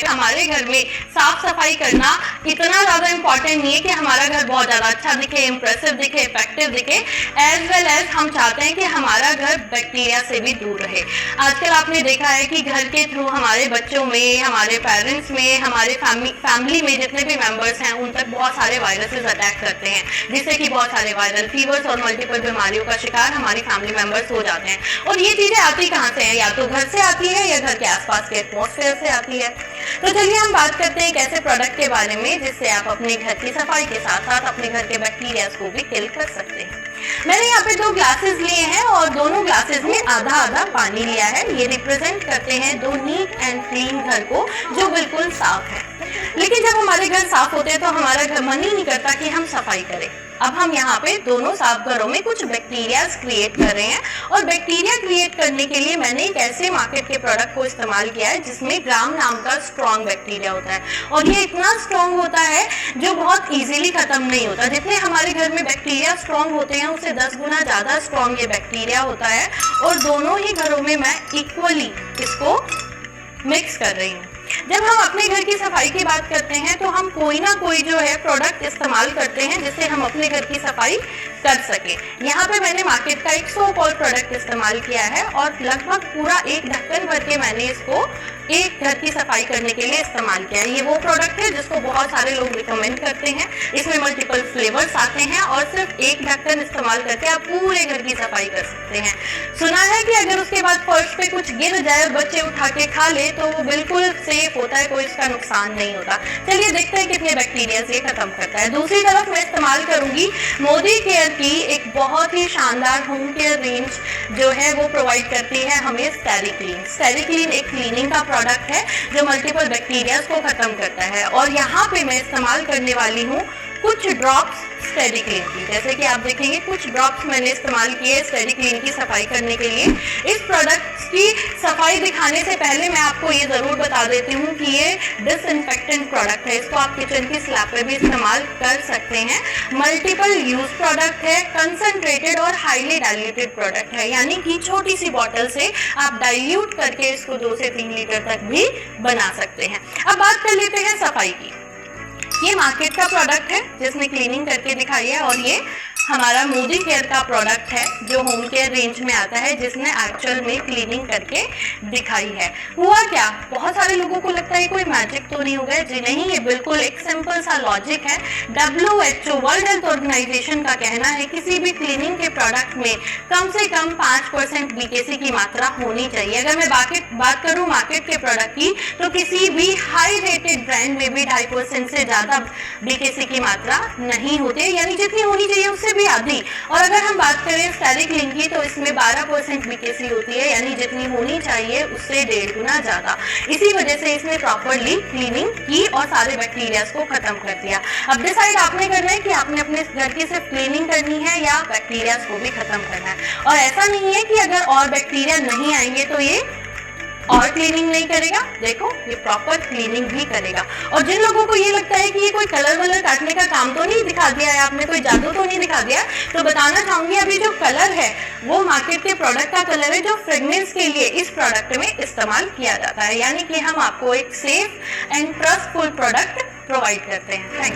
हमारे घर में साफ सफाई करना इतना ज्यादा इम्पोर्टेंट नहीं है कि हमारा घर बहुत ज्यादा अच्छा दिखे, इंप्रेसिव दिखे, इफेक्टिव दिखे। एज वेल एज हम चाहते हैं कि हमारा घर बैक्टीरिया से भी दूर रहे। आजकल आपने देखा है कि घर के थ्रू हमारे बच्चों में, हमारे पेरेंट्स में, हमारे फैमिली में जितने भी मेंबर्स हैं उन तक बहुत सारे वायरसेस अटैक करते हैं, जिससे कि बहुत सारे वायरल फीवर्स और मल्टीपल बीमारियों का शिकार हमारी फैमिली मेंबर्स हो जाते हैं। और ये चीजें आती कहाँ से हैं? या तो घर से आती है या घर के आसपास के एटमॉस्फेयर से आती है। तो चलिए हम बात करते हैं एक ऐसे प्रोडक्ट के बारे में जिससे आप अपने घर की सफाई के साथ साथ अपने घर के बैक्टीरिया को भी किल कर सकते हैं। मैंने यहाँ पे 2 ग्लासेस लिए हैं और दोनों ग्लासेस में आधा आधा पानी लिया है। ये रिप्रेजेंट करते हैं 2 नीट एंड क्लीन घर को जो बिल्कुल साफ है। लेकिन जब हमारे घर साफ होते हैं तो हमारा घर मन ही नहीं करता कि हम सफाई करें। अब हम यहाँ पे दोनों साफ घरों में कुछ बैक्टीरिया क्रिएट कर रहे हैं और बैक्टीरिया क्रिएट करने के लिए मैंने एक ऐसे मार्केट के प्रोडक्ट को इस्तेमाल किया है जिसमें ग्राम नाम का स्ट्रॉन्ग बैक्टीरिया होता है और ये इतना स्ट्रॉन्ग होता है जो बहुत इजीली खत्म नहीं होता। जितने हमारे घर में बैक्टीरिया स्ट्रॉन्ग होते हैं उससे 10 गुना ज्यादा स्ट्रॉन्ग ये बैक्टीरिया होता है और दोनों ही घरों में मैं इक्वली इसको मिक्स कर रही हूँ। जब हम अपने घर की सफाई की बात करते हैं तो हम कोई ना कोई जो है प्रोडक्ट इस्तेमाल करते हैं जिससे हम अपने घर की सफाई कर सके। यहाँ पे मैंने मार्केट का एक सो कॉल प्रोडक्ट इस्तेमाल किया है और लगभग पूरा एक ढक्कन भर के मैंने इसको एक घर की सफाई करने के लिए इस्तेमाल किया है। ये वो प्रोडक्ट है जिसको बहुत सारे लोग रिकमेंड करते हैं। इसमें मल्टीपल फ्लेवर्स आते हैं और सिर्फ एक ढक्कन इस्तेमाल करके आप पूरे घर की सफाई कर सकते हैं। सुना है कि अगर उसके बाद फर्श पे कुछ गिर जाए, बच्चे उठा के खा ले तो वो बिल्कुल सेफ होता है, कोई इसका नुकसान नहीं होता। चलिए देखते हैं कितने बैक्टीरिया ये खत्म करता है। दूसरी तरफ मैं इस्तेमाल करूंगी मोदी केयर की एक बहुत ही शानदार होम केयर रेंज जो है वो प्रोवाइड करती है हमें स्टेरिक्लीन। स्टेरिक्लीन एक क्लीनिंग का प्रोडक्ट है जो मल्टीपल बैक्टीरिया को खत्म करता है और यहाँ पे मैं इस्तेमाल करने वाली हूँ कुछ ड्रॉप्स स्टेरिक्लीन की। जैसे कि आप देखेंगे कुछ ड्रॉप्स मैंने इस्तेमाल किए स्टेरिक्लीन की सफाई करने के लिए। इस प्रोडक्ट की सफाई दिखाने से पहले मैं आपको ये जरूर बता देती हूँ कि ये डिसइंफेक्टेंट प्रोडक्ट है। इसको आप किचन की स्लैब पे भी इस्तेमाल कर सकते हैं। मल्टीपल यूज प्रोडक्ट है, कंसंट्रेटेड और हाईली डाइल्यूटेड प्रोडक्ट है, यानी कि छोटी सी बॉटल से आप डाइल्यूट करके इसको 2 से 3 लीटर तक भी बना सकते हैं। अब बात कर लेते हैं सफाई की। ये मार्केट का प्रोडक्ट है जिसने क्लीनिंग करके दिखाई है और ये हमारा मोदी केयर का प्रोडक्ट है जो होम केयर रेंज में आता है जिसने एक्चुअल में क्लीनिंग करके दिखाई है। हुआ क्या, बहुत सारे लोगों को लगता है कोई मैजिक तो नहीं हो गया। जी नहीं, ये बिल्कुल एक सिंपल सा लॉजिक है। WHO वर्ल्ड हेल्थ ऑर्गेनाइजेशन का कहना है किसी भी क्लीनिंग के प्रोडक्ट में कम से कम 5% BKC की मात्रा होनी चाहिए। अगर मैं बात करूं मार्केट के प्रोडक्ट की तो किसी भी हाई रेटेड ब्रांड में भी 2.5% से ज्यादा BKC की मात्रा नहीं होती, यानी जितनी होनी चाहिए उससे भी आधी। और अगर हम बात करें स्टेरिक्लीन की तो इसमें 12% BKC होती है, यानी जितनी होनी चाहिए उससे 1.5 गुना ज्यादा। इसी वजह से इसने प्रॉपरली क्लीनिंग की और सारे बैक्टीरिया को खत्म कर दिया। अब डिसाइड आपने करना है कि आपने अपने घर की सिर्फ क्लीनिंग करनी है या बैक्टीरिया को भी खत्म करना है। और ऐसा नहीं है कि अगर और बैक्टीरिया नहीं आएंगे तो ये और क्लीनिंग नहीं करेगा। देखो ये प्रॉपर क्लीनिंग भी करेगा। और जिन लोगों को ये लगता है कि ये कोई कलर वलर काटने का काम तो नहीं दिखा दिया है आपने, कोई जादू तो नहीं दिखा दिया, तो बताना चाहूंगी अभी जो कलर है वो मार्केट के प्रोडक्ट का कलर है जो फ्रेग्रेंस के लिए इस प्रोडक्ट में इस्तेमाल किया जाता है। यानी कि हम आपको एक safe and trustful product provide करते हैं। Thank you.